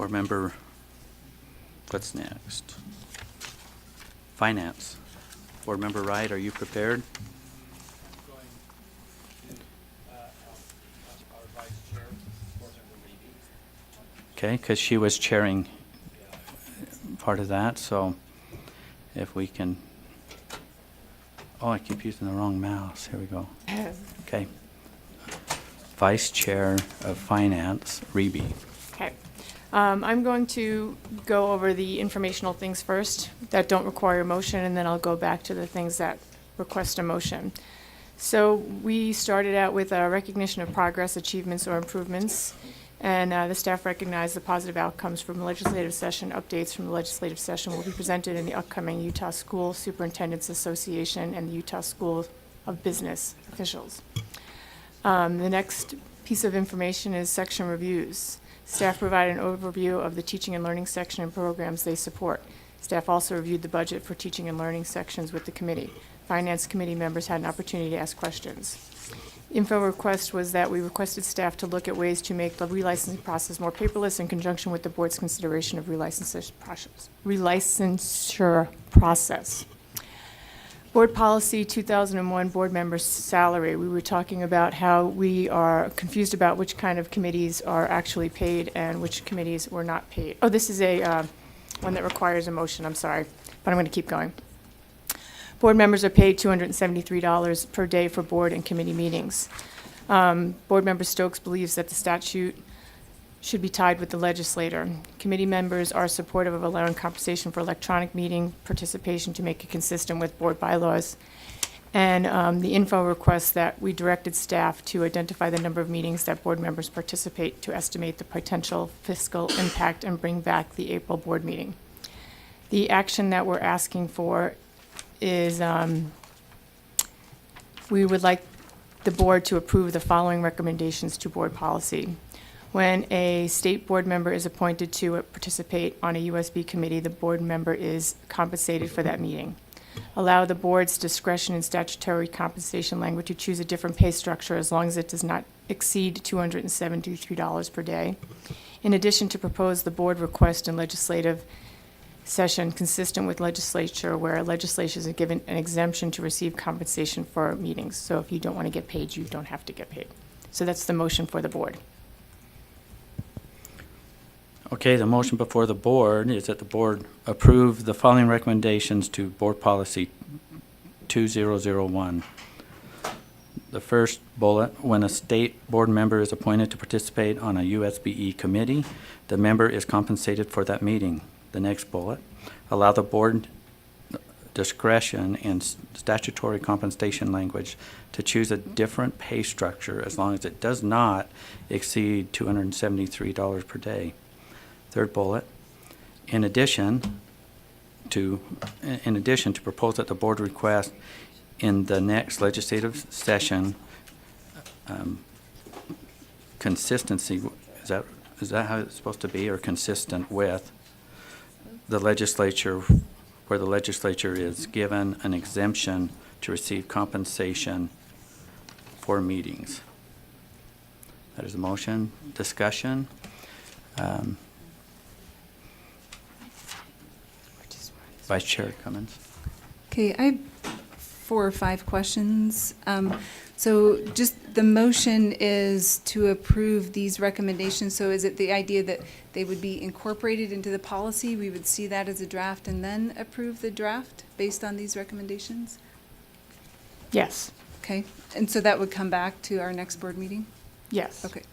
Board member, what's next? Finance. Board member Wright, are you prepared? Okay, because she was chairing part of that, so if we can, oh, I keep using the wrong mouse. Here we go. Okay. Vice Chair of Finance, Reby. Okay. I'm going to go over the informational things first that don't require a motion, and then I'll go back to the things that request a motion. So we started out with a recognition of progress, achievements, or improvements, and the staff recognized the positive outcomes from the legislative session. Updates from the legislative session will be presented in the upcoming Utah School Superintendents Association and the Utah School of Business officials. The next piece of information is section reviews. Staff provided an overview of the teaching and learning section and programs they support. Staff also reviewed the budget for teaching and learning sections with the committee. Finance committee members had an opportunity to ask questions. Info request was that we requested staff to look at ways to make the relicensing process more paperless in conjunction with the board's consideration of relicensure process. Board policy 2001, board member's salary. We were talking about how we are confused about which kind of committees are actually paid and which committees were not paid. Oh, this is a one that requires a motion, I'm sorry, but I'm going to keep going. Board members are paid $273 per day for board and committee meetings. Board member Stokes believes that the statute should be tied with the legislator. Committee members are supportive of allowing compensation for electronic meeting participation to make it consistent with board bylaws. And the info requests that we directed staff to identify the number of meetings that board members participate to estimate the potential fiscal impact and bring back the April board meeting. The action that we're asking for is we would like the board to approve the following recommendations to board policy. When a state board member is appointed to participate on a USB committee, the board member is compensated for that meeting. Allow the board's discretion in statutory compensation language to choose a different pay structure as long as it does not exceed $273 per day. In addition to propose the board request in legislative session consistent with legislature where legislatures are given an exemption to receive compensation for meetings. So if you don't want to get paid, you don't have to get paid. So that's the motion for the board. Okay, the motion before the board is that the board approve the following recommendations to board policy 2001. The first bullet, when a state board member is appointed to participate on a USBE committee, the member is compensated for that meeting. The next bullet, allow the board discretion in statutory compensation language to choose a different pay structure as long as it does not exceed $273 per day. Third bullet, in addition to propose that the board request in the next legislative session consistency, is that how it's supposed to be, or consistent with the legislature, where the legislature is given an exemption to receive compensation for meetings. That is the motion. Discussion. Vice Chair Cummins. Okay, I have 4 or 5 questions. So just the motion is to approve these recommendations. So is it the idea that they would be incorporated into the policy? We would see that as a draft and then approve the draft based on these recommendations? Yes. Okay, and so that would come back to our next board meeting? Yes. Okay.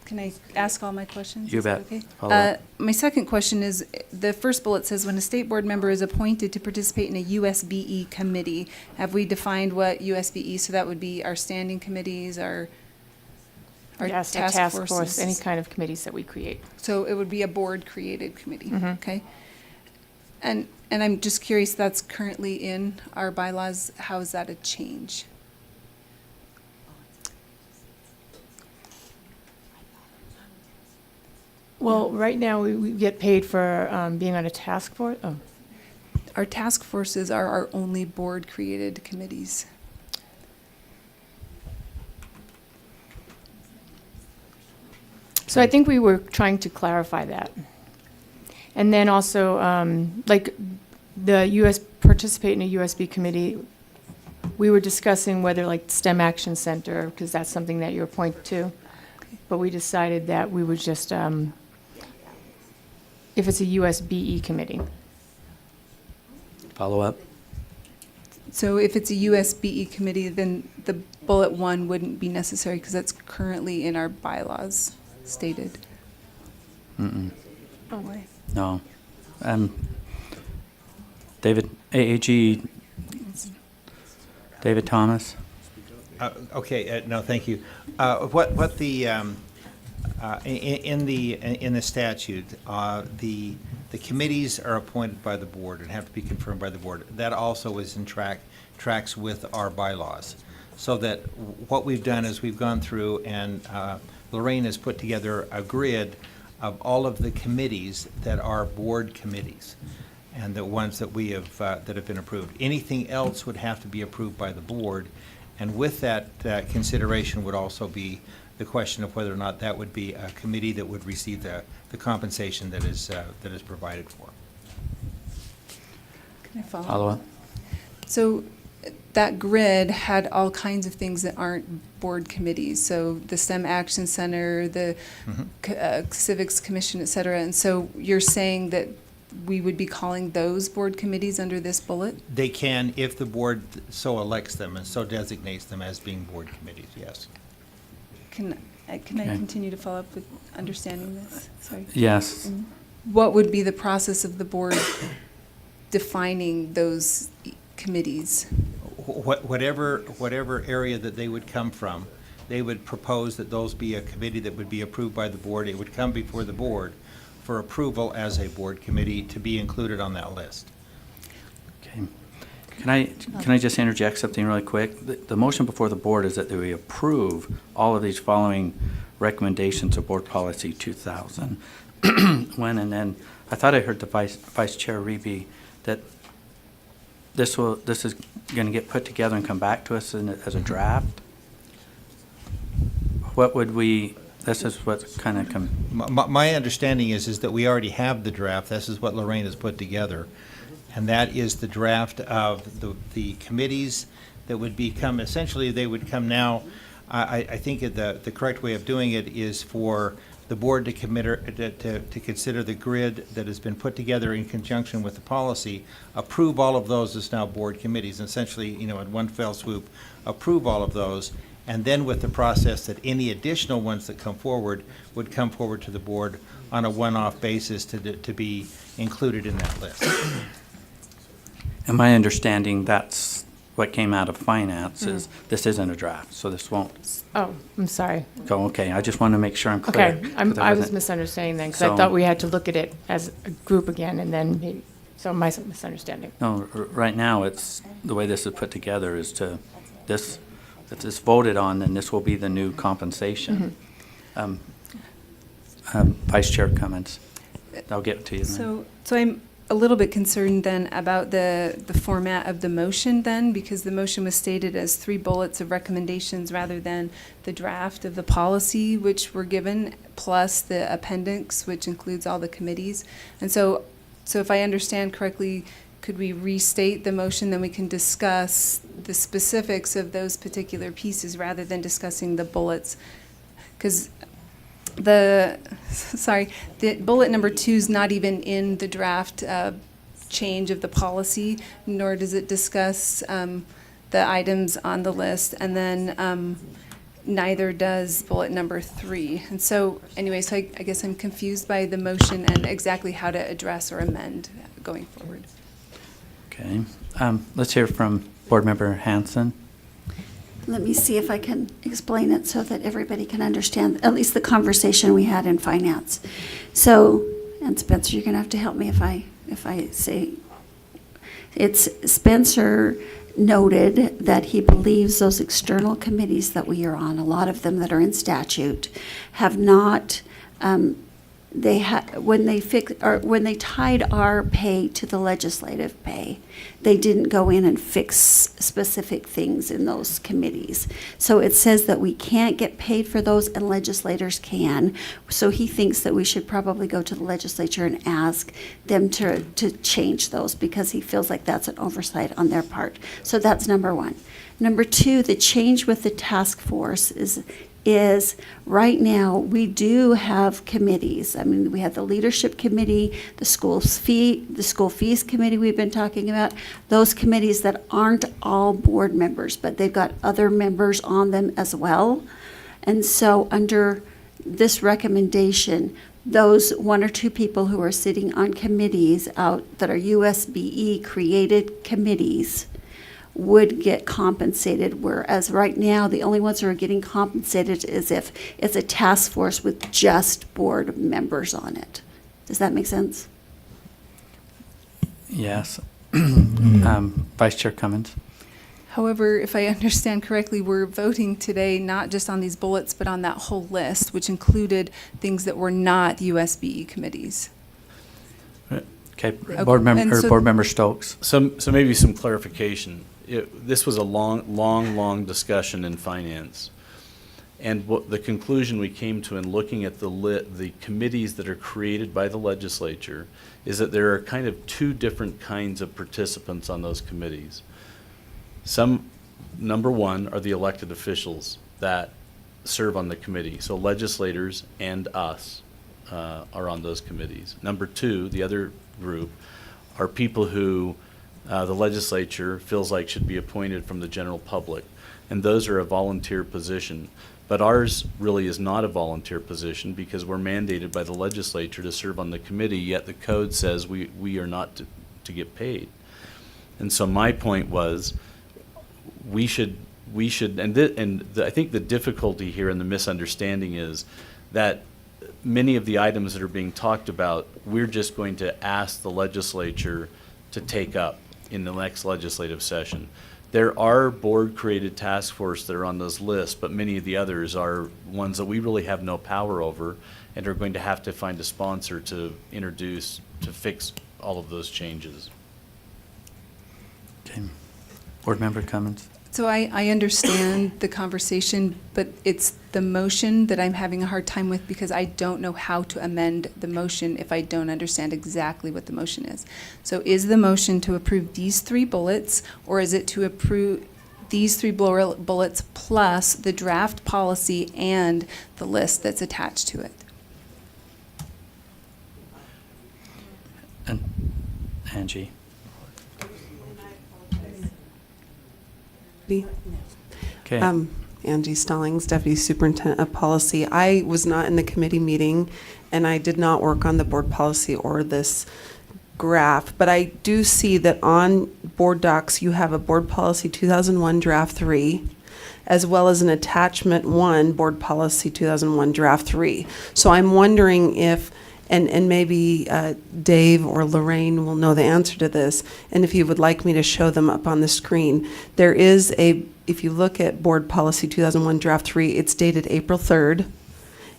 Can I ask all my questions? You Is that bet. okay? Follow up. My second question is, the first bullet says, when a state board member is appointed to participate in a USBE committee, have we defined what USBE, so that would be our standing committees, our Yes, a task task forces? force, any kind of committees that we create. So it would be a board-created committee, Mhm. okay? And I'm just curious, that's currently in our bylaws, how is that a change? Well, right now, we get paid for being on a task force. Oh, Our task forces are our only board-created committees. So I think we were trying to clarify that. And then also, like, the participate in a USB committee, we were discussing whether, like, STEM Action Center, because that's something that you're pointing to. But we decided that we would just, if it's a USBE committee. Follow up? So if it's a USBE committee, then the bullet 1 wouldn't be necessary because that's currently in our bylaws stated. Mm-mm. Oh, why? No. David, AAG, David Thomas? Okay, no, thank you. What the, in the statute, the committees are appointed by the board and have to be confirmed by the board. That also is in tracks with our bylaws. So that what we've done is we've gone through and Lorraine has put together a grid of all of the committees that are board committees and the ones that we have, that have been approved. Anything else would have to be approved by the board. And with that consideration would also be the question of whether or not that would be a committee that would receive the compensation that is provided for. Can I follow? Follow up? So that grid had all kinds of things that aren't board committees. So the STEM Action Center, the Civics Commission, et cetera. And so you're saying that we would be calling those board committees under this bullet? They can if the board so elects them and so designates them as being board committees, yes. Can I continue to follow up with understanding this? Sorry. Yes. What would be the process of the board defining those committees? Whatever area that they would come from, they would propose that those be a committee that would be approved by the board. It would come before the board for approval as a board committee to be included on that list. Okay. Can I just interject something really quick? The motion before the board is that we approve all of these following recommendations of Board Policy 2000. And then I thought I heard the Vice Chair Reby that this is going to get put together and come back to us as a draft. What would we? This is what's kind of My understanding is that we already have the draft. This is what Lorraine has put together. And that is the draft of the committees that would become, essentially they would come now. I think the correct way of doing it is for the board to consider the grid that has been put together in conjunction with the policy, approve all of those as now board committees, and essentially, in one fell swoop, approve all of those, and then with the process that any additional ones that come forward would come forward to the board on a one-off basis to be included in that list. And my understanding, that's what came out of finance, is this isn't a draft, so this won't Oh, I'm sorry. go. Okay, I just want to make sure I'm clear. Okay, 'cause I was wasn't- misunderstanding then, because I So- thought we had to look at it as a group again, and then maybe, so my misunderstanding. No, right now, it's, the way this is put together is if this voted on, then this will be the new compensation. Vice Chair comments. I'll get to you. in a minute. So I'm a little bit concerned then about the format of the motion then, because the motion was stated as 3 bullets of recommendations rather than the draft of the policy which were given, plus the appendix, which includes all the committees. And so if I understand correctly, could we restate the motion, then we can discuss the specifics of those particular pieces rather than discussing the bullets? Because the bullet number 2 is not even in the draft change of the policy, nor does it discuss the items on the list, and then neither does bullet number 3. And so anyway, so I guess I'm confused by the motion and exactly how to address or amend going forward. Okay. Let's hear from Board Member Hanson. Let me see if I can explain it so that everybody can understand, at least the conversation we had in finance. So, and Spencer, you're going to have to help me if I say, it's Spencer noted that he believes those external committees that we are on, a lot of them that are in statute, have not when they tied our pay to the legislative pay, they didn't go in and fix specific things in those committees. So it says that we can't get paid for those and legislators can. So he thinks that we should probably go to the legislature and ask them to change those, because he feels like that's an oversight on their part. So that's number one. Number two, the change with the task force is right now we do have committees. I mean, we have the leadership committee, the school fees committee we've been talking about, those committees that aren't all board members, but they've got other members on them as well. And so under this recommendation, those one or two people who are sitting on committees out that are USBE created committees would get compensated, whereas right now, the only ones who are getting compensated is if it's a task force with just board members on it. Does that make sense? Yes. Vice Chair Cummins? However, if I understand correctly, we're voting today not just on these bullets, but on that whole list, which included things that were not USBE committees. Okay, Board Member Stokes? So maybe some clarification. This was a long discussion in finance. And the conclusion we came to in looking at the committees that are created by the legislature is that there are kind of two different kinds of participants on those committees. Number one are the elected officials that serve on the committee. So legislators and us are on those committees. Number two, the other group, are people who the legislature feels like should be appointed from the general public. And those are a volunteer position. But ours really is not a volunteer position because we're mandated by the legislature to serve on the committee, yet the code says we are not to get paid. And so my point was I think the difficulty here and the misunderstanding is that many of the items that are being talked about, we're just going to ask the legislature to take up in the next legislative session. There are board-created task force that are on those lists, but many of the others are ones that we really have no power over and are going to have to find a sponsor to introduce to fix all of those changes. Okay. Board Member Cummins? So I understand the conversation, but it's the motion that I'm having a hard time with because I don't know how to amend the motion if I don't understand exactly what the motion is. So is the motion to approve these three bullets, or is it to approve these three bullets plus the draft policy and the list that's attached to it? And Angie? Okay. Angie Stallings, Deputy Superintendent of Policy. I was not in the committee meeting, and I did not work on the board policy or this graph, but I do see that on board docs you have a board policy 2001 draft 3, as well as an attachment 1 board policy 2001 draft 3. So I'm wondering if, and maybe Dave or Lorraine will know the answer to this, and if you would like me to show them up on the screen, there is if you look at Board Policy 2001 Draft 3, it's dated April 3rd,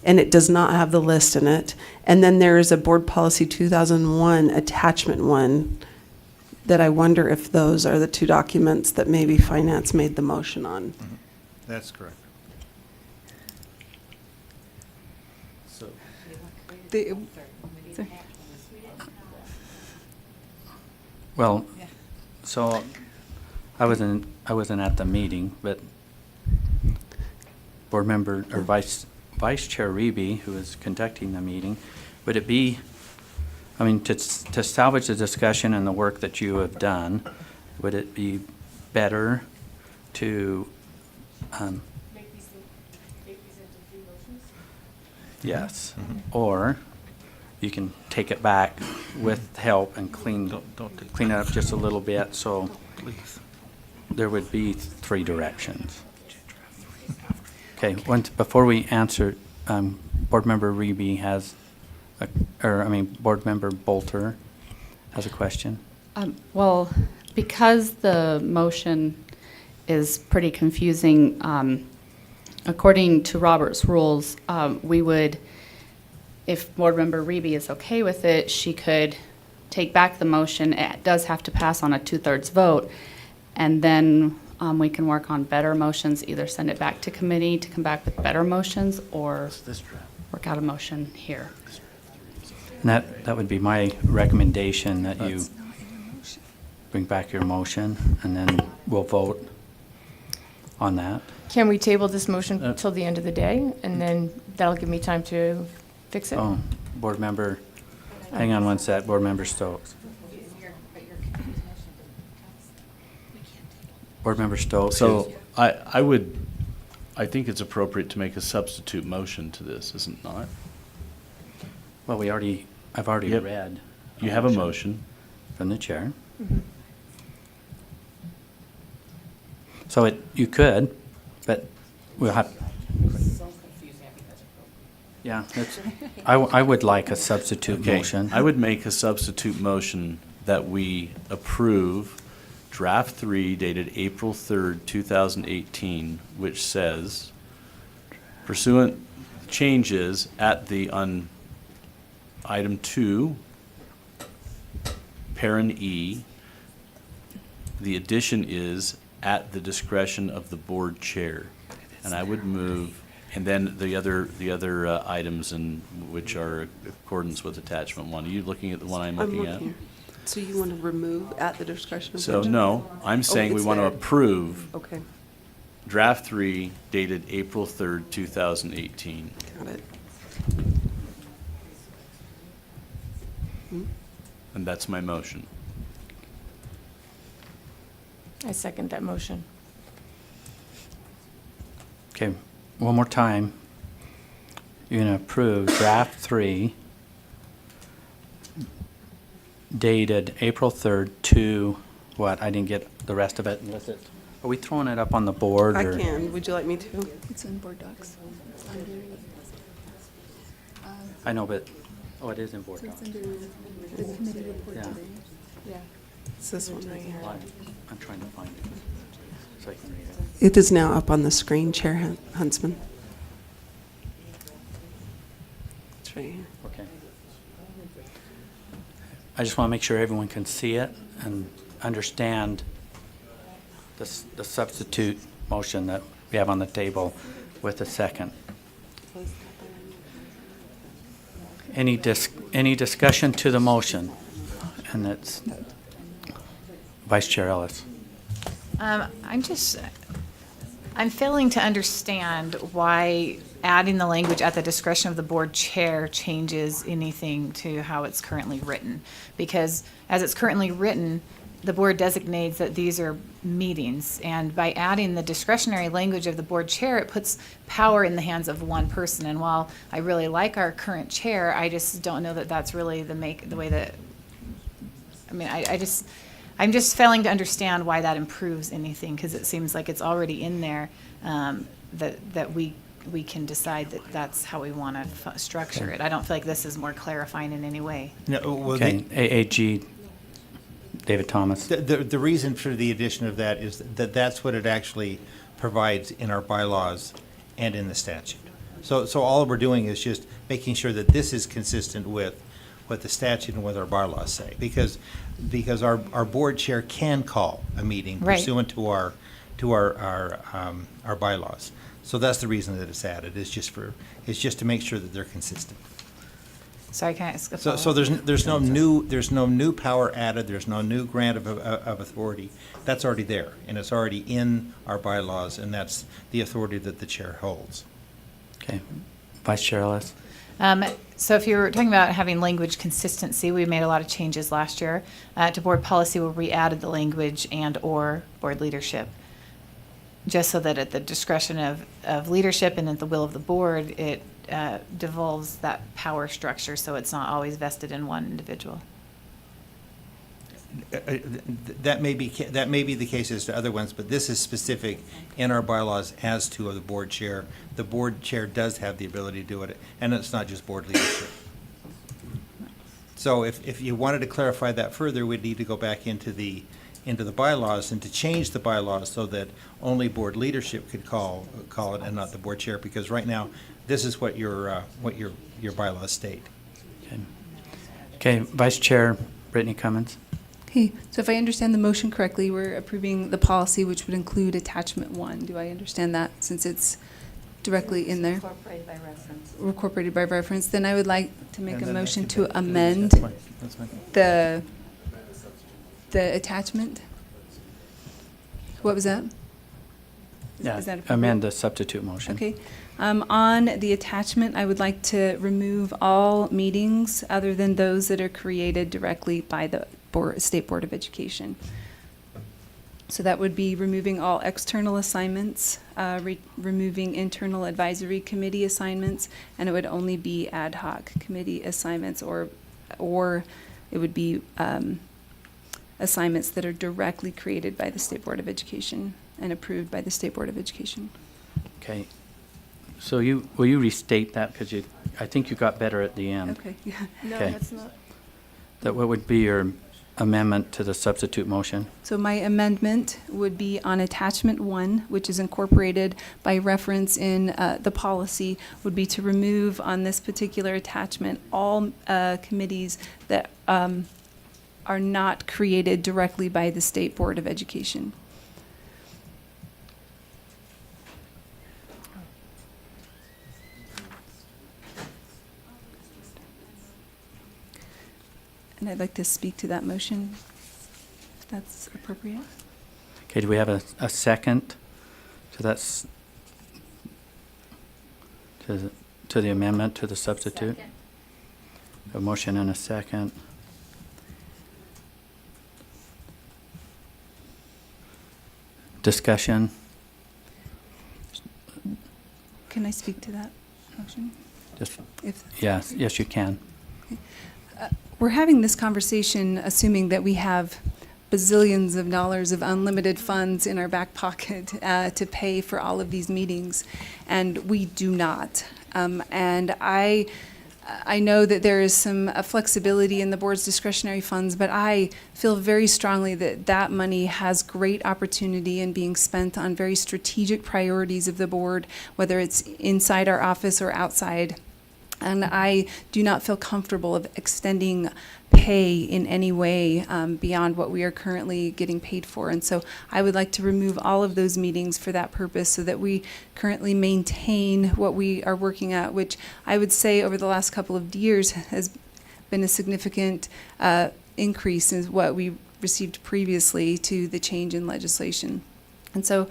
and it does not have the list in it. And then there is a Board Policy 2001 Attachment 1 that I wonder if those are the two documents that maybe Finance made the motion on. Mhm. That's correct. So Well, so I wasn't at the meeting, but Board Member or Vice Chair Reby, who is conducting the meeting, would it be, I mean, to salvage the discussion and the work that you have done, would it be better to Make these into three motions? yes, Mhm. or you can take it back with help and clean it up just a little bit, so there would be three directions. Okay, before we answer, Board Member Reby has, Board Member Bolter has a question. Well, because the motion is pretty confusing, according to Robert's rules, we would, if Board Member Reby is okay with it, she could take back the motion. It does have to pass on a 2/3 vote. And then we can work on better motions, either send it back to committee to come back with better motions, or work out a motion here. And that would be my recommendation, that you bring back your motion, and then we'll vote on that. Can we table this motion till the end of the day, and then that'll give me time to fix it? Oh, Board Member, hang on one sec, Board Member Stokes. Board Member Stokes. So I think it's appropriate to make a substitute motion to this, is it not? Well, I've already Yep. read. You have a motion. From the chair. So you could, but we'll have. Yeah, I would like a substitute Okay, motion. I would make a substitute motion that we approve draft 3 dated April 3rd, 2018, which says pursuant changes on item 2, parent E, the addition is at the discretion of the board chair. And I would move, and then the other items in which are in accordance with attachment 1. Are you looking at the one I'm looking at? So you want to remove at the discretion of? So board chair? no, I'm saying we it's want to there. approve Okay, draft 3 dated April 3rd, 2018. got it. And that's my motion. I second that motion. Okay, one more time. You're going to approve draft 3 dated April 3rd to what? I didn't get the rest of it. Are we throwing it up on the board? I or- can, would you like me to? It's in board docs. I know, but, it is in board docs. the committee report Yeah. today. Yeah. It's this one right here. Well, I'm trying to find it so I can read it. It is now up on the screen, Chair Huntsman. It's right here. Okay. I just want to make sure everyone can see it and understand the substitute motion that we have on the table with a second. Any discussion to the motion? And it's Vice Chair Ellis. I'm failing to understand why adding the language at the discretion of the board chair changes anything to how it's currently written. Because as it's currently written, the board designates that these are meetings. And by adding the discretionary language of the board chair, it puts power in the hands of one person. And while I really like our current chair, I just don't know that that's really the way that, I mean, I'm just failing to understand why that improves anything, because it seems like it's already in there, that we can decide that that's how we want to structure it. I don't feel like this is more clarifying in any way. No, well, Okay, AAG, David Thomas. the reason for the addition of that is that that's what it actually provides in our bylaws and in the statute. So all we're doing is just making sure that this is consistent with what the statute and what our bylaws say. Because our board chair can call a meeting Right. pursuant to our bylaws. So that's the reason that it's added, it's just to make sure that they're consistent. Sorry, can I ask a So follow-up? there's no new power added, there's no new grant of authority. That's already there, and it's already in our bylaws, and that's the authority that the chair holds. Okay, Vice Chair Ellis. So if you're talking about having language consistency, we made a lot of changes last year to board policy where we added the language and/or board leadership, just so that at the discretion of leadership and at the will of the board, it devolves that power structure, so it's not always vested in one individual. That may be the case as to other ones, but this is specific in our bylaws as to the board chair. The board chair does have the ability to do it, and it's not just board leadership. So if you wanted to clarify that further, we'd need to go back into the into the bylaws and to change the bylaws so that only board leadership could call it and not the board chair, because right now, this is what your bylaws state. Okay, Vice Chair Brittany Cummins. Okay, so if I understand the motion correctly, we're approving the policy, which would include attachment 1. Do I understand that, since it's directly in there? Incorporated by reference. Incorporated by reference. Then I would like to make And a then motion that's to amend That's fine. the attachment. What was that? Yeah, Is that appropriate? amend the substitute motion. Okay. On the attachment, I would like to remove all meetings other than those that are created directly by the State Board of Education. So that would be removing all external assignments, removing internal advisory committee assignments, and it would only be ad hoc committee assignments, or it would be assignments that are directly created by the State Board of Education and approved by the State Board of Education. Okay. So will you restate that, because I think you got better at the end. Okay, yeah. No, Okay. that's not. That what would be your amendment to the substitute motion? So my amendment would be on attachment 1, which is incorporated by reference in the policy, would be to remove on this particular attachment all committees that are not created directly by the State Board of Education. And I'd like to speak to that motion, if that's appropriate. Okay, do we have a second to that, to the amendment to the substitute? A motion and a second. Discussion? Can I speak to that motion? Just, If yes, you can. we're having this conversation assuming that we have bazillions of dollars of unlimited funds in our back pocket to pay for all of these meetings, and we do not. And I know that there is some flexibility in the board's discretionary funds, but I feel very strongly that that money has great opportunity in being spent on very strategic priorities of the board, whether it's inside our office or outside. And I do not feel comfortable of extending pay in any way beyond what we are currently getting paid for. And so I would like to remove all of those meetings for that purpose, so that we currently maintain what we are working at, which I would say over the last couple of years has been a significant increase in what we received previously to the change in legislation. And so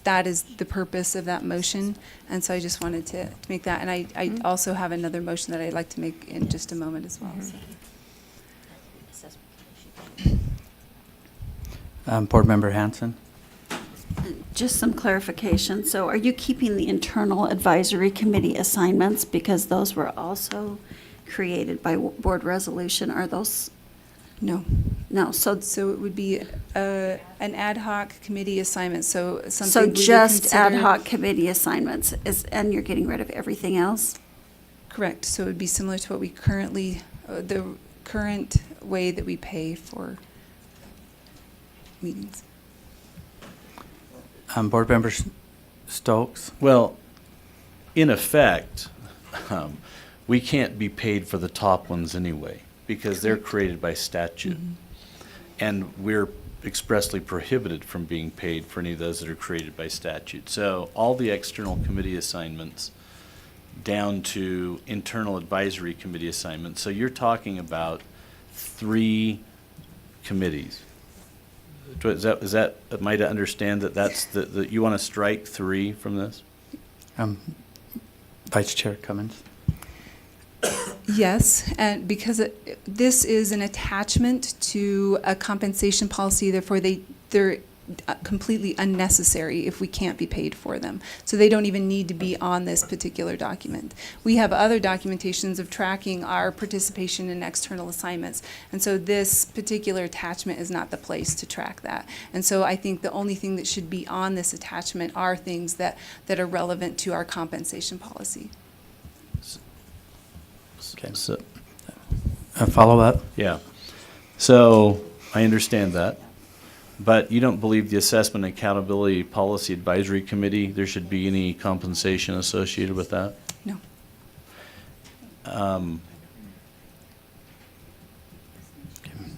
that is the purpose of that motion. And so I just wanted to make that. And I also have another motion that I'd like to make in just a moment as well. So. Board Member Hanson? Just some clarification. So are you keeping the internal advisory committee assignments because those were also created by board resolution? Are those? No. No, so So it would be an ad hoc committee assignment, so something so we would just ad consider- hoc committee assignments and you're getting rid of everything else? Correct, so it would be similar to what we currently, the current way that we pay for meetings. Board Member Stokes? Well, in effect, we can't be paid for the top ones anyway, because they're created by statute. And we're expressly prohibited from being paid for any of those that are created by statute. So all the external committee assignments down to internal advisory committee assignments. So you're talking about 3 committees. Is that, am I to understand that that's that you want to strike 3 from this? Vice Chair Cummins. Yes, and because this is an attachment to a compensation policy, therefore they're completely unnecessary if we can't be paid for them. So they don't even need to be on this particular document. We have other documentations of tracking our participation in external assignments. And so this particular attachment is not the place to track that. And so I think the only thing that should be on this attachment are things that are relevant to our compensation policy. Okay. So, A follow-up? yeah. So I understand that. But you don't believe the Assessment and Accountability Policy Advisory Committee, there should be any compensation associated with that? No.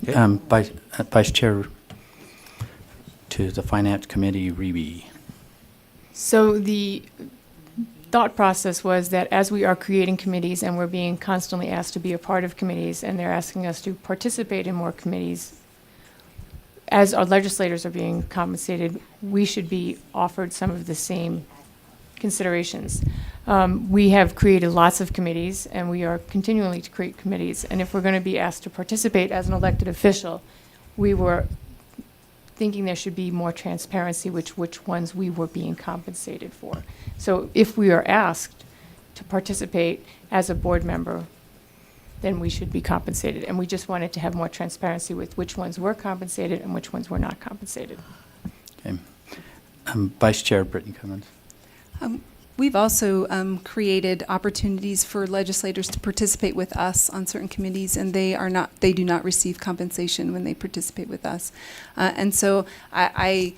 Vice Chair to the Finance Committee, Reby. So the thought process was that as we are creating committees and we're being constantly asked to be a part of committees and they're asking us to participate in more committees, as our legislators are being compensated, we should be offered some of the same considerations. We have created lots of committees and we are continuing to create committees. And if we're going to be asked to participate as an elected official, we were thinking there should be more transparency which ones we were being compensated for. So if we are asked to participate as a board member, then we should be compensated. And we just wanted to have more transparency with which ones were compensated and which ones were not compensated. Okay. Vice Chair Brittany Cummins. We've also created opportunities for legislators to participate with us on certain committees, and they do not receive compensation when they participate with us. And so I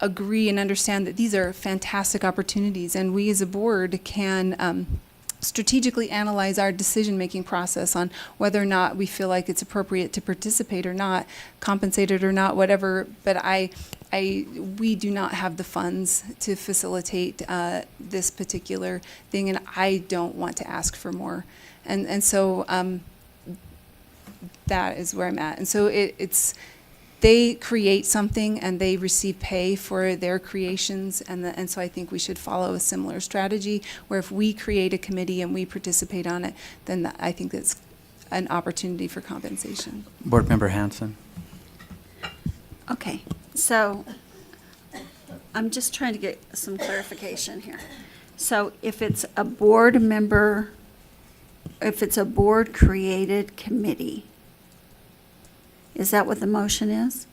agree and understand that these are fantastic opportunities, and we as a board can strategically analyze our decision-making process on whether or not we feel like it's appropriate to participate or not, compensated or not, whatever. But we do not have the funds to facilitate this particular thing, and I don't want to ask for more. And so that is where I'm at. And so it's they create something and they receive pay for their creations, and so I think we should follow a similar strategy where if we create a committee and we participate on it, then I think that's an opportunity for compensation. Board Member Hanson. Okay, so I'm just trying to get some clarification here. So if it's a board member, if it's a board-created committee, is that what the motion is?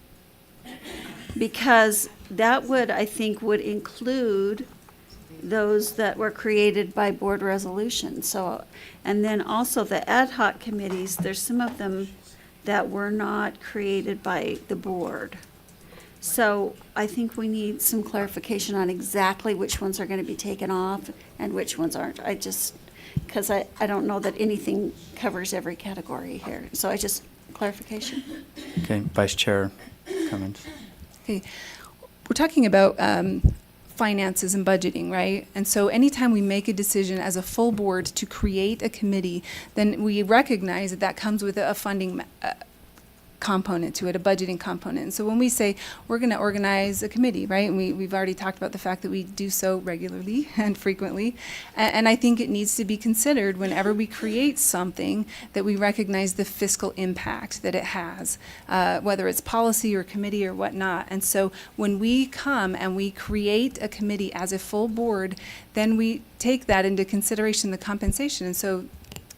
Because that would, I think, would include those that were created by board resolution. So, and then also the ad hoc committees, there's some of them that were not created by the board. So I think we need some clarification on exactly which ones are going to be taken off and which ones aren't. Because I don't know that anything covers every category here. So clarification. Okay, Vice Chair Cummins. Okay, we're talking about finances and budgeting, right? And so anytime we make a decision as a full board to create a committee, then we recognize that that comes with a funding component to it, a budgeting component. And so when we say we're going to organize a committee, right, and we've already talked about the fact that we do so regularly and frequently, and I think it needs to be considered whenever we create something that we recognize the fiscal impact that it has, whether it's policy or committee or whatnot. And so when we come and we create a committee as a full board, then we take that into consideration, the compensation. And so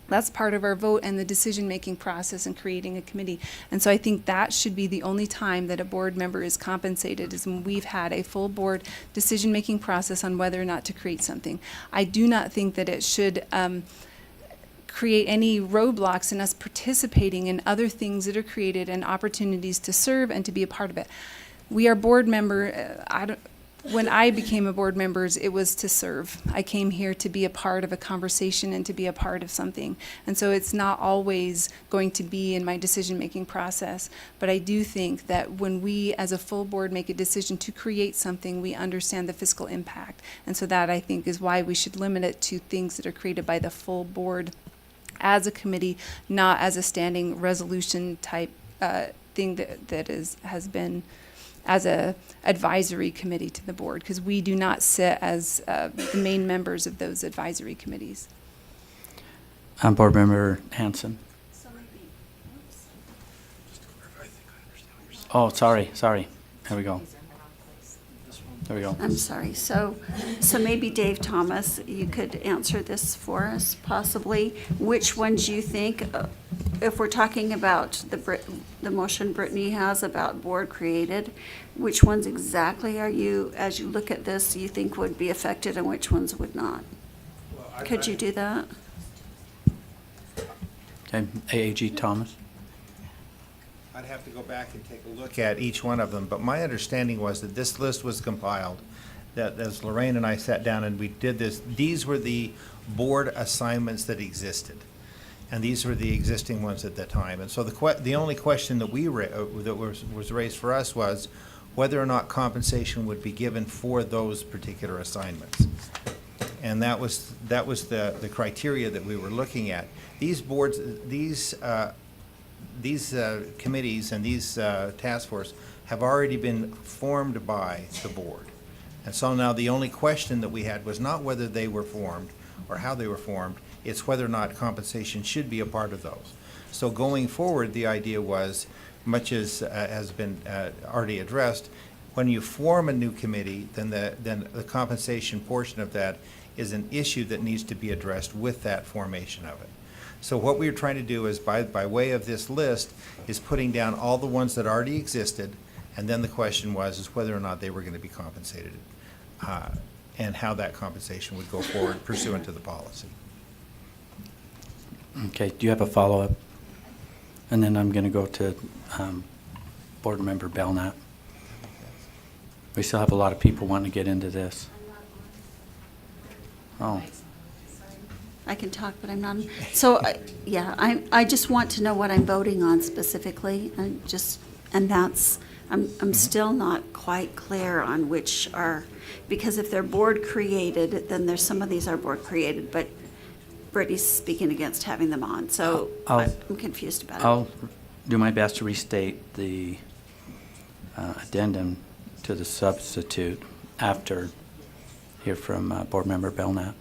that's part of our vote and the decision-making process in creating a committee. And so I think that should be the only time that a board member is compensated, is when we've had a full board decision-making process on whether or not to create something. I do not think that it should create any roadblocks in us participating in other things that are created and opportunities to serve and to be a part of it. We are board member, when I became a board member, it was to serve. I came here to be a part of a conversation and to be a part of something. And so it's not always going to be in my decision-making process. But I do think that when we, as a full board, make a decision to create something, we understand the fiscal impact. And so that, I think, is why we should limit it to things that are created by the full board as a committee, not as a standing resolution type thing that has been as a advisory committee to the board, because we do not sit as the main members of those advisory committees. Board Member Hanson. Oh, sorry. There we go. I'm sorry. So maybe Dave Thomas, you could answer this for us, possibly. Which ones you think, if we're talking about the motion Brittany has about board created, which ones exactly are you, as you look at this, you think would be affected and which ones would not? Could you do that? Okay, AAG Thomas. I'd have to go back and take a look at each one of them, but my understanding was that this list was compiled, that as Lorraine and I sat down and we did this, these were the board assignments that existed. And these were the existing ones at that time. And so the only question that that was raised for us was whether or not compensation would be given for those particular assignments. And that was the criteria that we were looking at. These boards, these committees and these task force have already been formed by the board. And so now the only question that we had was not whether they were formed or how they were formed, it's whether or not compensation should be a part of those. So going forward, the idea was, much as has been already addressed, when you form a new committee, then the compensation portion of that is an issue that needs to be addressed with that formation of it. So what we were trying to do is, by way of this list, is putting down all the ones that already existed, and then the question was whether or not they were going to be compensated, and how that compensation would go forward pursuant to the policy. Okay, do you have a follow-up? And then I'm going to go to Board Member Belknap. We still have a lot of people wanting to get into this. Oh, I can talk, but I'm not. So, yeah, I just want to know what I'm voting on specifically, and I'm still not quite clear on which are, because if they're board created, then there's some of these are board created, but Brittany's speaking against having them on, so I'm confused about it. I'll do my best to restate the addendum to the substitute after hear from Board Member Belknap.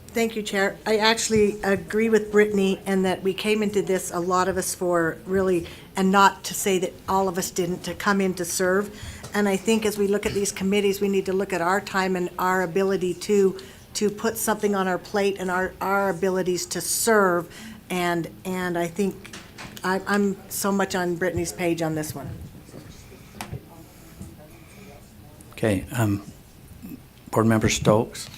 Thank you, Chair. I actually agree with Brittany in that we came into this, a lot of us, for really, and not to say that all of us didn't, to come in to serve. And I think as we look at these committees, we need to look at our time and our ability to put something on our plate and our abilities to serve. And I think I'm so much on Brittany's page on this one. Okay, Board Member Stokes.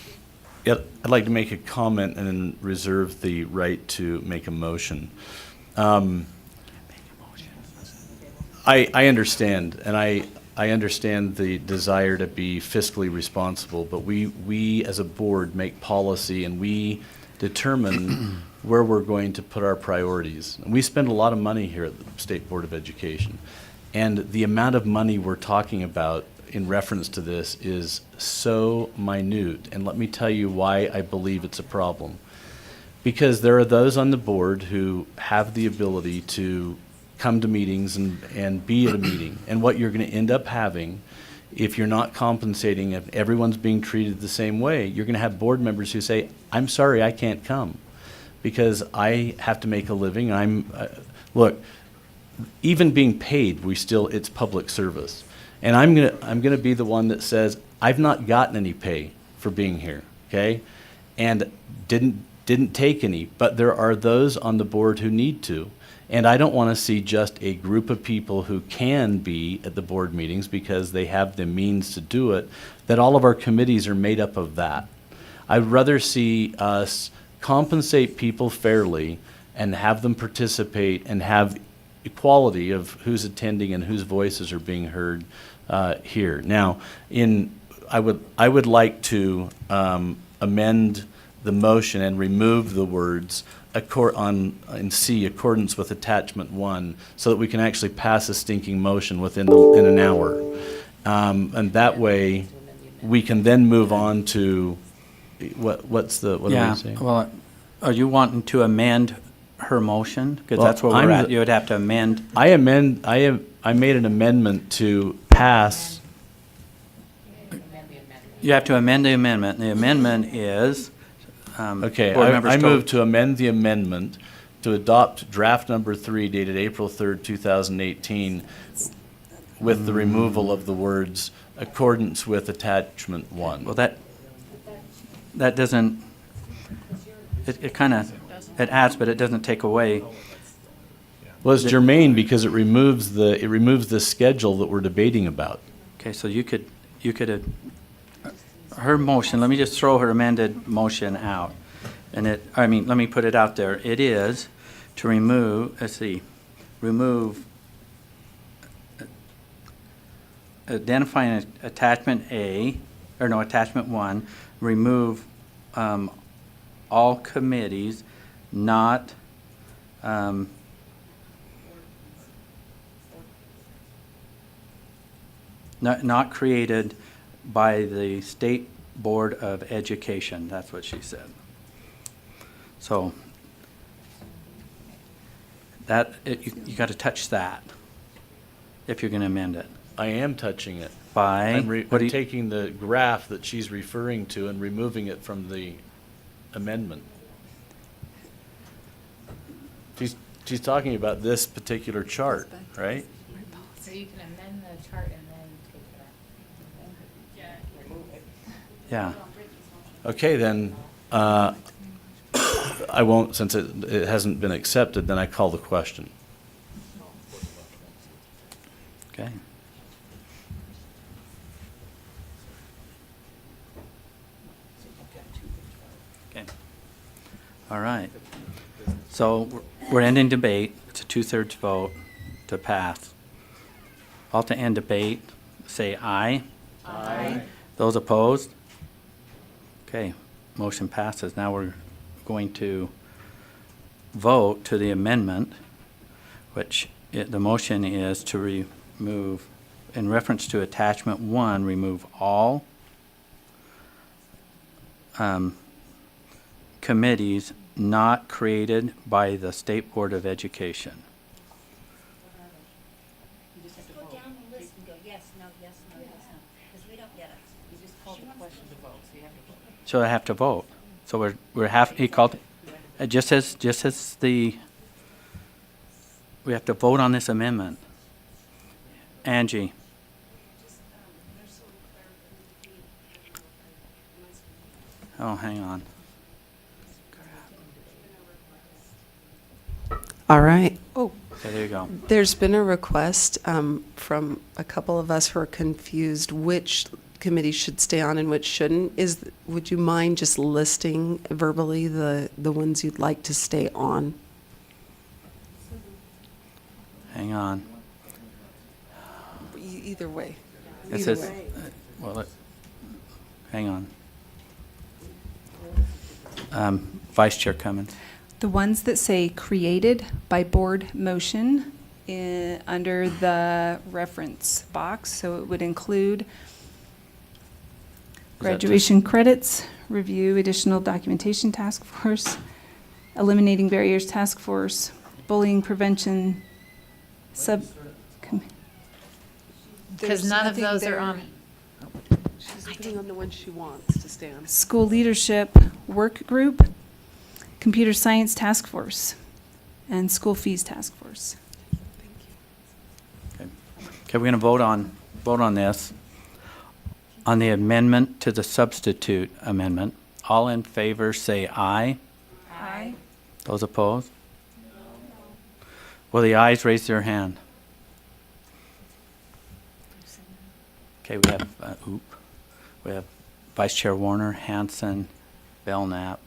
Yeah, I'd like to make a comment and then reserve the right to make a motion. I understand, and I understand the desire to be fiscally responsible, but we as a board make policy and we determine where we're going to put our priorities. And we spend a lot of money here at the State Board of Education. And the amount of money we're talking about in reference to this is so minute. And let me tell you why I believe it's a problem. Because there are those on the board who have the ability to come to meetings and be at a meeting. And what you're going to end up having, if you're not compensating, if everyone's being treated the same way, you're going to have board members who say, I'm sorry, I can't come because I have to make a living. Look, even being paid, it's public service. And I'm gonna be the one that says, I've not gotten any pay for being here, okay? And didn't take any, but there are those on the board who need to. And I don't want to see just a group of people who can be at the board meetings because they have the means to do it, that all of our committees are made up of that. I'd rather see us compensate people fairly and have them participate and have equality of who's attending and whose voices are being heard here. Now, I would like to amend the motion and remove the words in C, accordance with attachment 1, so that we can actually pass a stinking motion in an hour. And that way, we can then move on to, what are we saying? Well, are you wanting to amend her motion? Because that's where we're at. You would have to amend. I made an amendment to pass. You have to amend the amendment. The amendment is, Okay, Board Member I Stokes. move to amend the amendment to adopt draft number 3 dated April 3rd, 2018, with the removal of the words accordance with attachment 1. well, that doesn't, it kind of, it adds, but it doesn't take away. Well, it's germane because it removes the schedule that we're debating about. Okay, so you could, her motion, let me just throw her amended motion out. And let me put it out there. It is to remove, remove, identifying attachment A, or no, attachment 1, remove all committees not not created by the State Board of Education. That's what she said. So that, you got to touch that if you're going to amend it. I am touching it. By, I'm what do you- taking the graph that she's referring to and removing it from the amendment. She's talking about this particular chart, right? So you can amend the chart and then take it yeah. Okay, then, I won't, since it hasn't been accepted, then I call the question. Okay. Okay. All right. So we're ending debate. It's a 2/3 vote to pass. All to end debate, say aye. Aye. Those opposed? Okay, motion passes. Now we're going to vote to the amendment, which the motion is to remove, in reference to attachment 1, remove all committees not created by the State Board of Education. You just have to go down the list and go yes, no, yes, no, yes, no, because we don't get it. You just call the question to vote, so you have to vote. So I have to vote. So we're half, he called, it just says the, we have to vote on this amendment. Angie. Oh, hang on. All right. Oh, Okay, there you go. there's been a request from a couple of us who are confused which committees should stay on and which shouldn't. Would you mind just listing verbally the ones you'd like to stay on? Hang on. Either way. It says, well, hang on. Vice Chair Cummins. The ones that say created by board motion under the reference box, so it would include graduation credits, review additional documentation task force, eliminating barriers task force, bullying prevention Because none of those are on. She's putting on the one she wants to stay on. school leadership work group, computer science task force, and school fees task force. Okay, we're going to vote on this. On the amendment to the substitute amendment, all in favor say aye. Aye. Those opposed? Will the ayes raise their hand? Okay, we have Vice Chair Warner, Hanson, Belknap,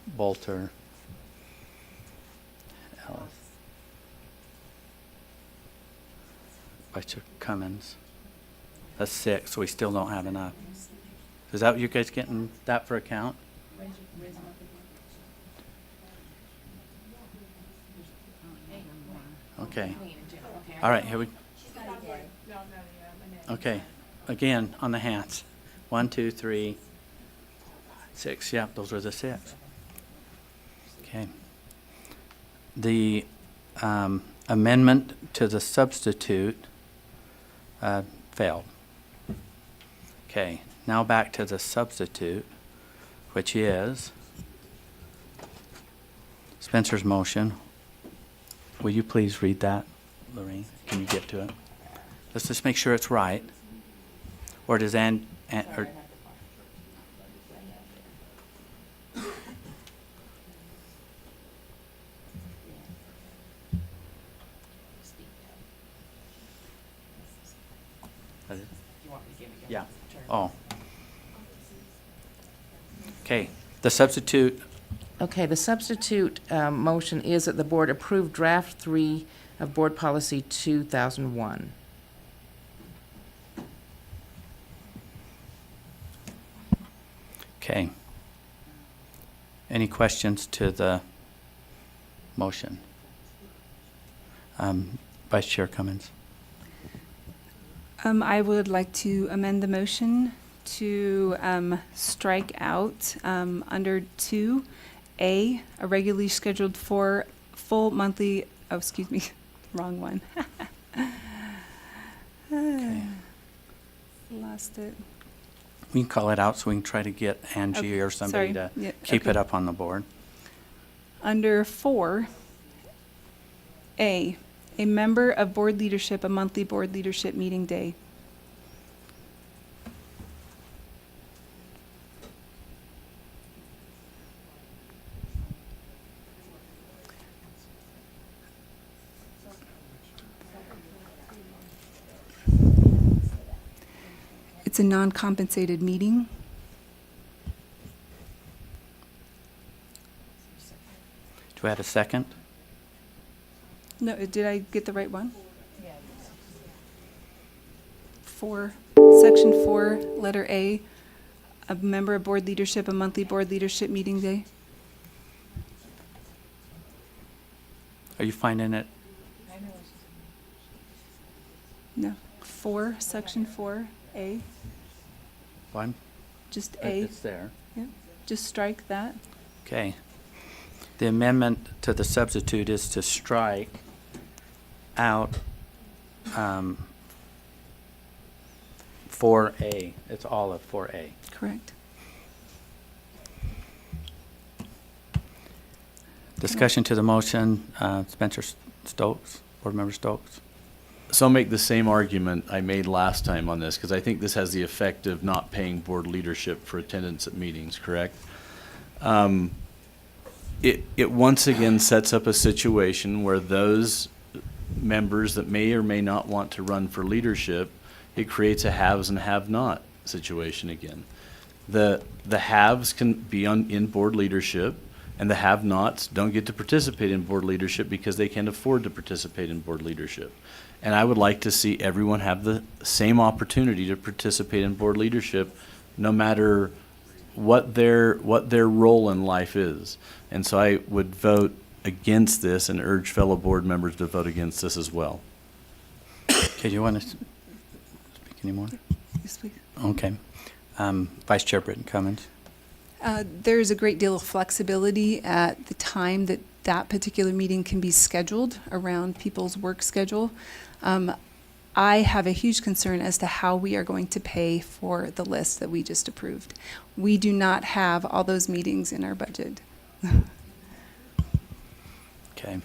Bolter, Ellis, Vice Chair Cummins. That's 6, so we still don't have enough. Is that what you guys getting that for a count? Okay. All right, here we. Okay, again, on the hands. 1, 2, 3, 6. Yeah, those were the 6. Okay. The amendment to the substitute failed. Okay, now back to the substitute, which is Spencer's motion. Will you please read that, Lorraine? Can you get to it? Let's just make sure it's right. Or does or That it? Yeah. Oh. Okay. The substitute, Okay, the substitute motion is that the board approve draft 3 of Board Policy 2001. okay. Any questions to the motion? Vice Chair Cummins. I would like to amend the motion to strike out under 2A, a regularly scheduled full monthly, oh, excuse me, wrong one. Lost it. We can call it out so we can try to get Angie Okay, or somebody sorry. to Yeah, keep okay. it up on the board. Under 4A, a member of board leadership, a monthly board leadership meeting day. It's a non-compensated meeting. Do we have a second? No, did I get the right one? 4, Section 4, letter A, a member of board leadership, a monthly board leadership meeting day. Are you finding it? No, 4, Section 4A, Fine. just A, It's there. just strike that. Okay. The amendment to the substitute is to strike out 4A. It's all of 4A. Correct. Discussion to the motion, Spencer Stokes, Board Member Stokes. So I'll make the same argument I made last time on this, because I think this has the effect of not paying board leadership for attendance at meetings, correct? It once again sets up a situation where those members that may or may not want to run for leadership, it creates a haves and have-not situation again. The haves can be in board leadership, and the have-nots don't get to participate in board leadership because they can't afford to participate in board leadership. And I would like to see everyone have the same opportunity to participate in board leadership, no matter what their role in life is. And so I would vote against this and urge fellow board members to vote against this as well. Okay, do you want to speak anymore? Yes, please. Okay. Vice Chair Britton Cummins. There's a great deal of flexibility at the time that that particular meeting can be scheduled around people's work schedule. I have a huge concern as to how we are going to pay for the list that we just approved. We do not have all those meetings in our budget. Okay.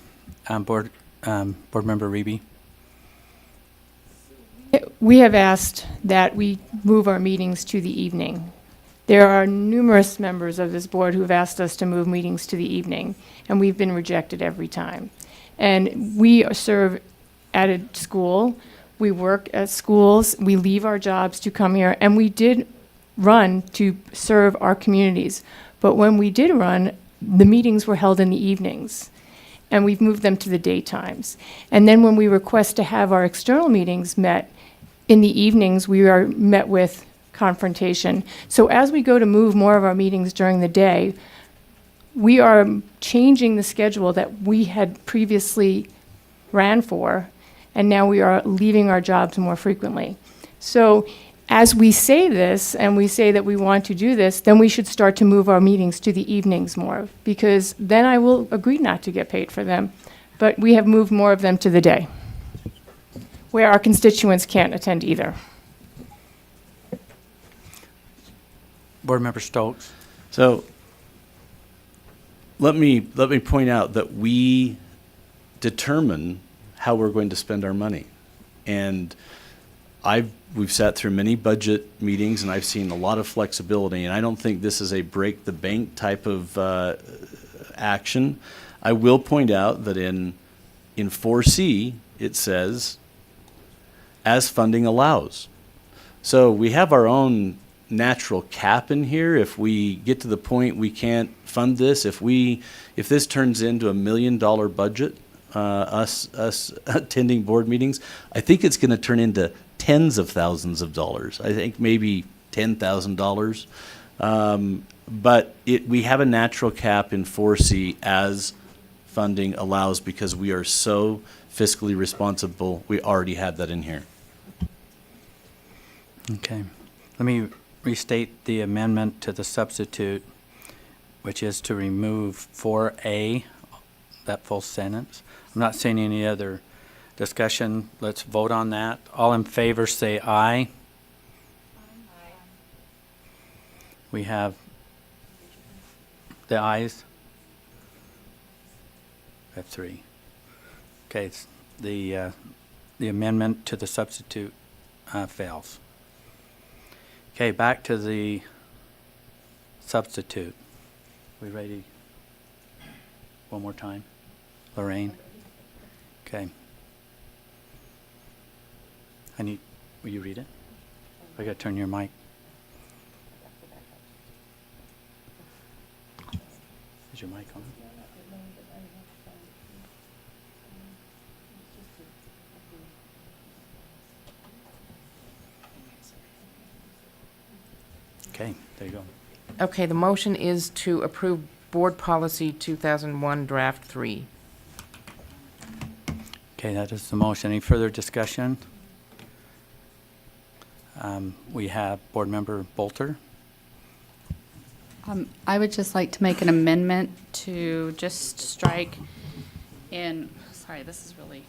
Board Member Reby. We have asked that we move our meetings to the evening. There are numerous members of this board who have asked us to move meetings to the evening, and we've been rejected every time. And we serve at a school, we work at schools, we leave our jobs to come here, and we did run to serve our communities. But when we did run, the meetings were held in the evenings, and we've moved them to the daytimes. And then when we request to have our external meetings met in the evenings, we are met with confrontation. So as we go to move more of our meetings during the day, we are changing the schedule that we had previously ran for, and now we are leaving our jobs more frequently. So as we say this, and we say that we want to do this, then we should start to move our meetings to the evenings more, because then I will agree not to get paid for them. But we have moved more of them to the day, where our constituents can't attend either. Board Member Stokes. So let me point out that we determine how we're going to spend our money. And we've sat through many budget meetings, and I've seen a lot of flexibility, and I don't think this is a break the bank type of action. I will point out that in 4C, it says, as funding allows. So we have our own natural cap in here. If we get to the point we can't fund this, if this turns into $1 million budget, us attending board meetings, I think it's going to turn into tens of thousands of dollars. I think maybe $10,000. But we have a natural cap in 4C as funding allows because we are so fiscally responsible. We already have that in here. Okay. Let me restate the amendment to the substitute, which is to remove 4A, that full sentence. I'm not seeing any other discussion. Let's vote on that. All in favor say aye. We have the ayes. We have 3. Okay, it's the amendment to the substitute fails. Okay, back to the substitute. We ready? One more time? Lorraine? Okay. Will you read it? I gotta turn your mic. Is your mic on? Okay, there you go. Okay, the motion is to approve Board Policy 2001, Draft 3. Okay, that is the motion. Any further discussion? We have Board Member Bolter. I would just like to make an amendment to just strike in, sorry, this is really,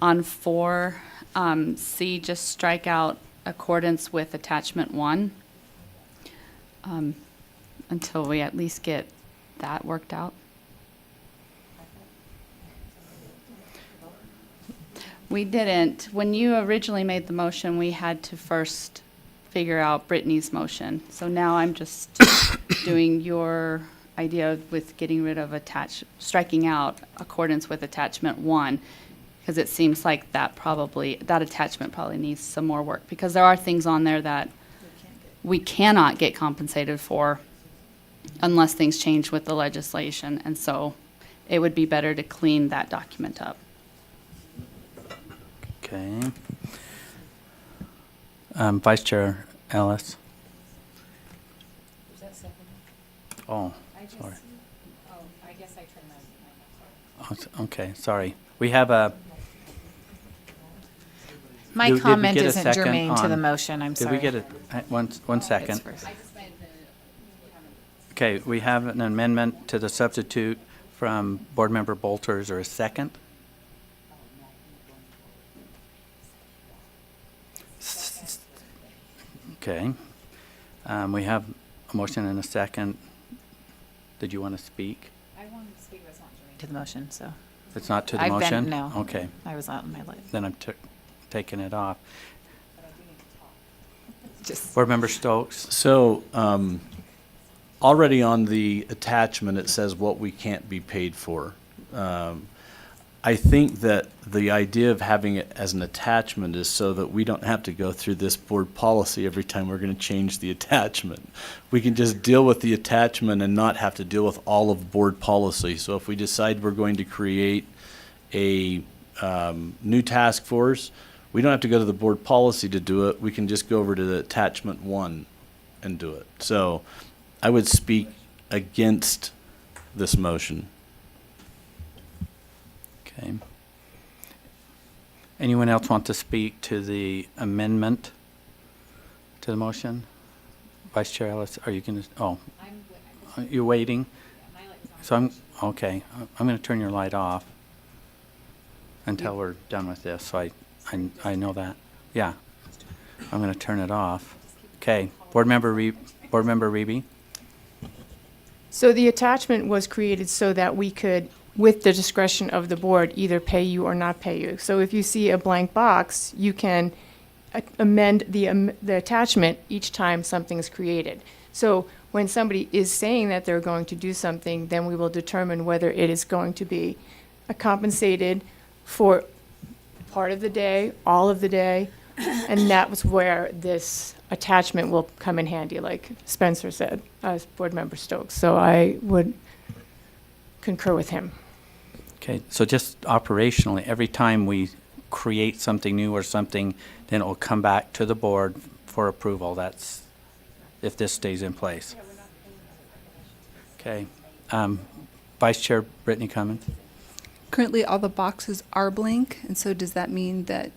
on 4C, just strike out accordance with attachment 1 until we at least get that worked out. We didn't. When you originally made the motion, we had to first figure out Brittany's motion. So now I'm just doing your idea with getting rid of striking out accordance with attachment 1, because it seems like that attachment probably needs some more work, because there are things on there that we cannot get compensated for unless things change with the legislation, and so it would be better to clean that document up. Okay. Vice Chair Ellis. Was that second? Oh, sorry. I guess I turned my mic off. Okay, sorry. We have a. My Did we comment get a isn't second germane to on- the motion, I'm Did sorry. we get one second? It's first. Okay, we have an amendment to the substitute from Board Member Bolter. Is there a second? Okay. We have a motion and a second. Did you want to speak? I wanted to speak, but it's not germane to the motion, so. It's not to the I've motion? been, no. Okay, I was out in my life. then I'm taking it off. Just. Board Member Stokes? So, already on the attachment, it says what we can't be paid for. I think that the idea of having it as an attachment is so that we don't have to go through this board policy every time we're going to change the attachment. We can just deal with the attachment and not have to deal with all of board policy. So if we decide we're going to create a new task force, we don't have to go to the board policy to do it. We can just go over to the attachment 1 and do it. So I would speak against this motion. Okay. Anyone else want to speak to the amendment to the motion? Vice Chair Ellis, are you going to, you're waiting? So okay, I'm going to turn your light off until we're done with this, so I know that. Yeah, I'm going to turn it off. Okay, Board Member Reby? So the attachment was created so that we could, with the discretion of the board, either pay you or not pay you. So if you see a blank box, you can amend the attachment each time something is created. So when somebody is saying that they're going to do something, then we will determine whether it is going to be compensated for part of the day, all of the day, And that was where this attachment will come in handy, like Spencer said, as Board Member Stokes. So I would concur with him. Okay, so just operationally, every time we create something new or something, then it will come back to the board for approval. That's if this stays in place. Okay. Vice Chair Brittany Cummins. Currently, all the boxes are blank, and so does that mean that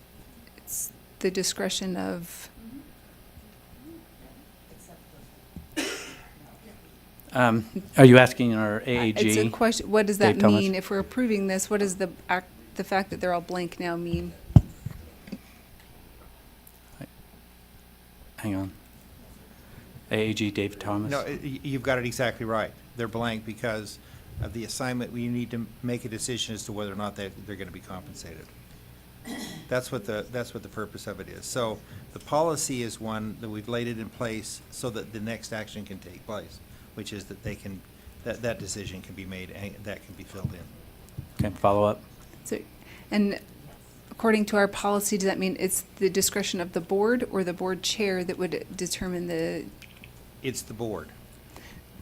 it's the discretion of, Are you asking our AAG? it's a question, what does that Dave Thomas? mean? If we're approving this, what does the fact that they're all blank now mean? Hang on. AAG Dave Thomas. No, you've got it exactly right. They're blank because of the assignment. We need to make a decision as to whether or not they're going to be compensated. That's what the purpose of it is. So the policy is one that we've laid it in place so that the next action can take place, which is that that decision can be made and that can be filled in. Okay, follow up. So, and according to our policy, does that mean it's the discretion of the board or the board chair that would determine the, It's the board.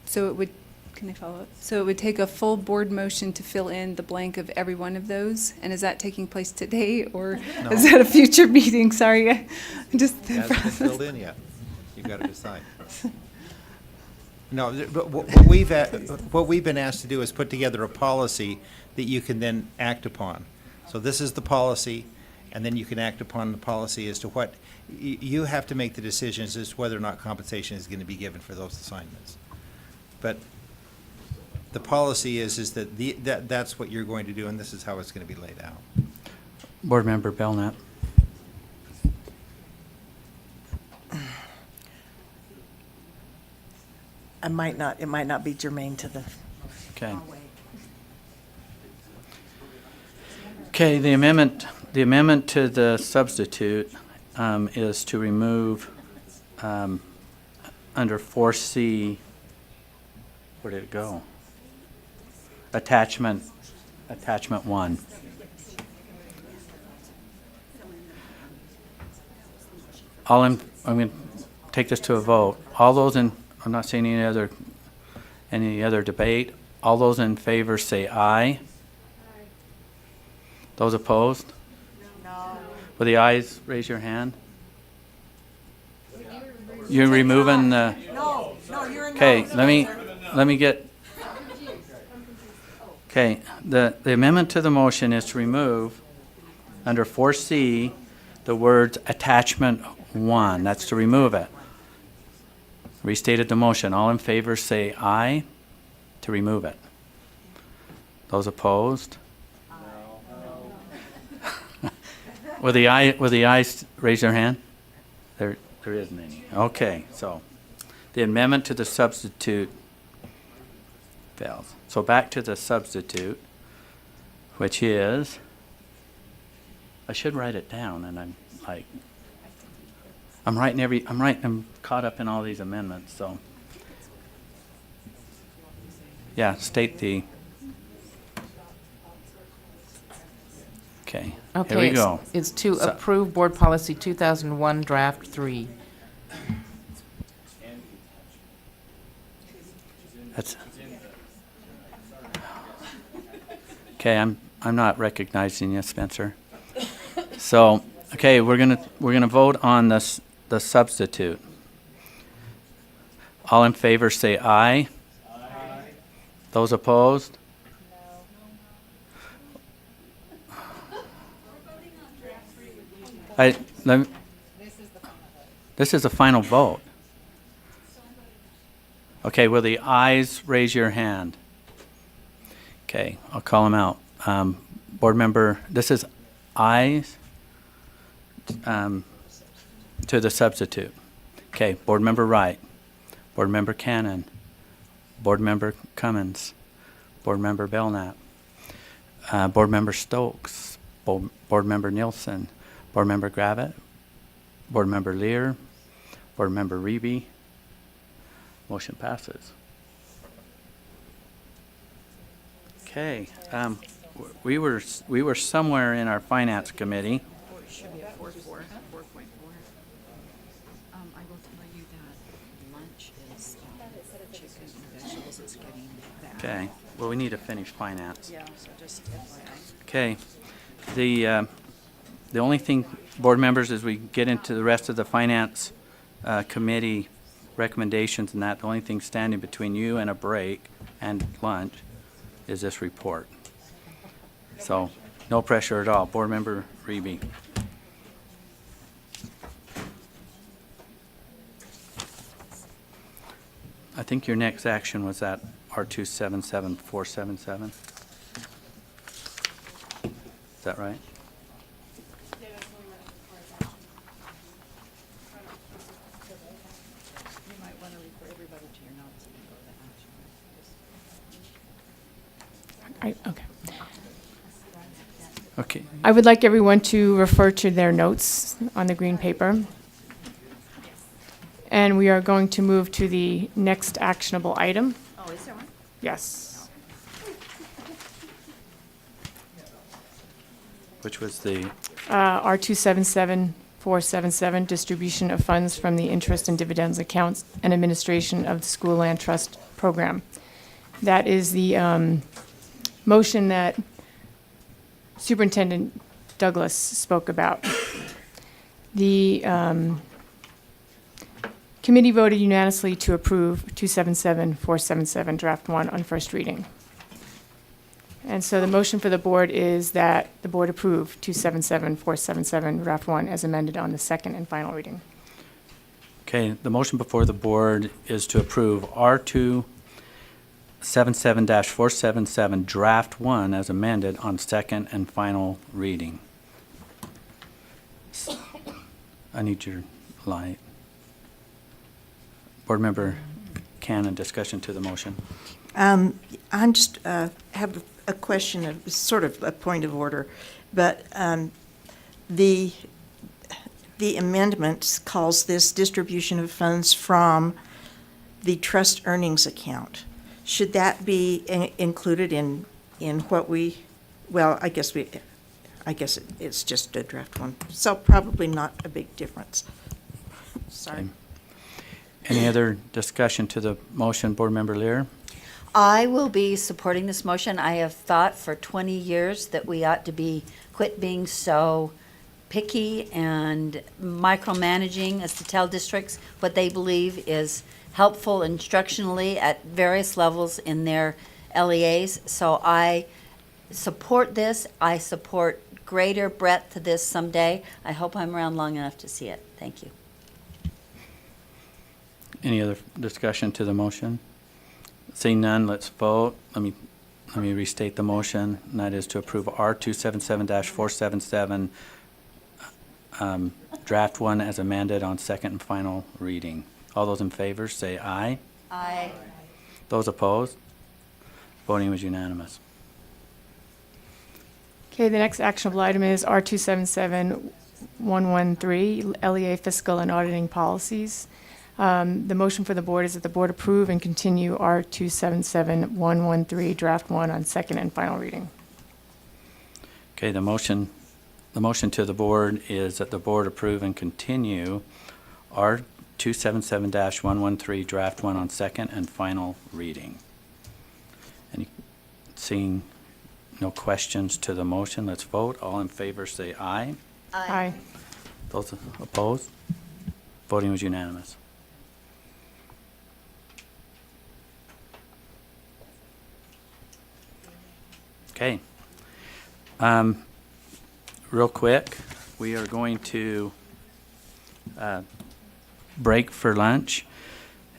so it would, can I follow up? So it would take a full board motion to fill in the blank of every one of those? And is that taking place today, or No. is that a future meeting? Sorry, I just. It hasn't been filled in yet. You've got to decide. No, but what we've been asked to do is put together a policy that you can then act upon. So this is the policy, and then you can act upon the policy as to what, you have to make the decisions as to whether or not compensation is going to be given for those assignments. But the policy is that that's what you're going to do, and this is how it's going to be laid out. Board Member Belknap. It might not be germane to the. Okay. Okay, the amendment to the substitute is to remove under 4C, where did it go? Attachment 1. I'm going to take this to a vote. All those in, I'm not seeing any other debate. All those in favor say aye. Those opposed? No. With the ayes, raise your hand. You're removing the, No, you're a no. okay, let me get, okay, the amendment to the motion is to remove, under 4C, the words attachment 1. That's to remove it. Restated the motion. All in favor say aye to remove it. Those opposed? With the ayes, raise your hand. There isn't any. Okay, so the amendment to the substitute fails. So back to the substitute, which is, I should write it down, and I'm like, I'm caught up in all these amendments, so. Yeah, state the, okay, here we Okay, go. it's to So- approve Board Policy 2001, Draft 3. That's, okay, I'm not recognizing you, Spencer. So, okay, we're gonna vote on this, the substitute. All in favor say aye. Aye. Those opposed? This is the final vote. Okay, will the ayes raise your hand? Okay, I'll call them out. Board member, this is ayes to the substitute. Okay, board member Wright, board member Cannon, board member Cummins, board member Belknap, board member Stokes, board member Nielsen, board member Gravitt, board member Lear, board member Reby. Motion passes. Okay, we were somewhere in our finance committee. Should be at 4.4. 4.4. I will tell you that lunch is chicken and vegetables is getting bad. Okay, well, we need to finish finance. Yeah, so just FYI. Okay, the only thing, board members, as we get into the rest of the finance committee recommendations and that, the only thing standing between you and a break and lunch is this report. So, no pressure at all. Board Member Reby. I think your next action was that R277477. Is that right? You might want to refer everybody to your notes and go to action. Okay. Okay. I would like everyone to refer to their notes on the green paper. And we are going to move to the next actionable item. Oh, is there one? Yes. Which was the, R277477, distribution of funds from the interest and dividends accounts and administration of the School Land Trust Program. That is the motion that Superintendent Douglas spoke about. The committee voted unanimously to approve 277477, draft 1, on first reading. And so the motion for the board is that the board approve 277477, draft 1, as amended on the second and final reading. okay, the motion before the board is to approve R277-477, draft 1, as amended on second and final reading. I need your light. Board Member Cannon, discussion to the motion. I'm just have a question, sort of a point of order, but the amendment calls this distribution of funds from the trust earnings account. Should that be included in what we? Well, I guess it's just a draft one, so probably not a big difference. Sorry. Okay. Any other discussion to the motion, Board Member Lear? I will be supporting this motion. I have thought for 20 years that we ought to quit being so picky and micromanaging as to tell districts what they believe is helpful instructionally at various levels in their LEAs. So I support this. I support greater breadth to this someday. I hope I'm around long enough to see it. Thank you. Any other discussion to the motion? Seeing none, let's vote. Let me restate the motion, and that is to approve R277-477, draft 1 as amended on second and final reading. All those in favor say aye. Aye. Those opposed? Voting was unanimous. Okay, the next actionable item is R277113, LEA Fiscal and Auditing Policies. The motion for the board is that the board approve and continue R277113, draft 1, on second and final reading. Okay, the motion to the board is that the board approve and continue R277-113, draft 1, on second and final reading. Seeing no questions to the motion, let's vote. All in favor say aye. Aye. Those opposed? Voting was unanimous. Okay. Real quick, we are going to break for lunch,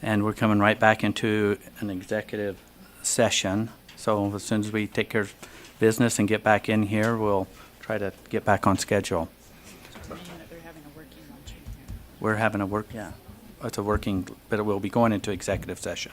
and we're coming right back into an executive session. So as soon as we take care of business and get back in here, we'll try to get back on schedule. We're having a work, yeah. It's a working, but we'll be going into executive session.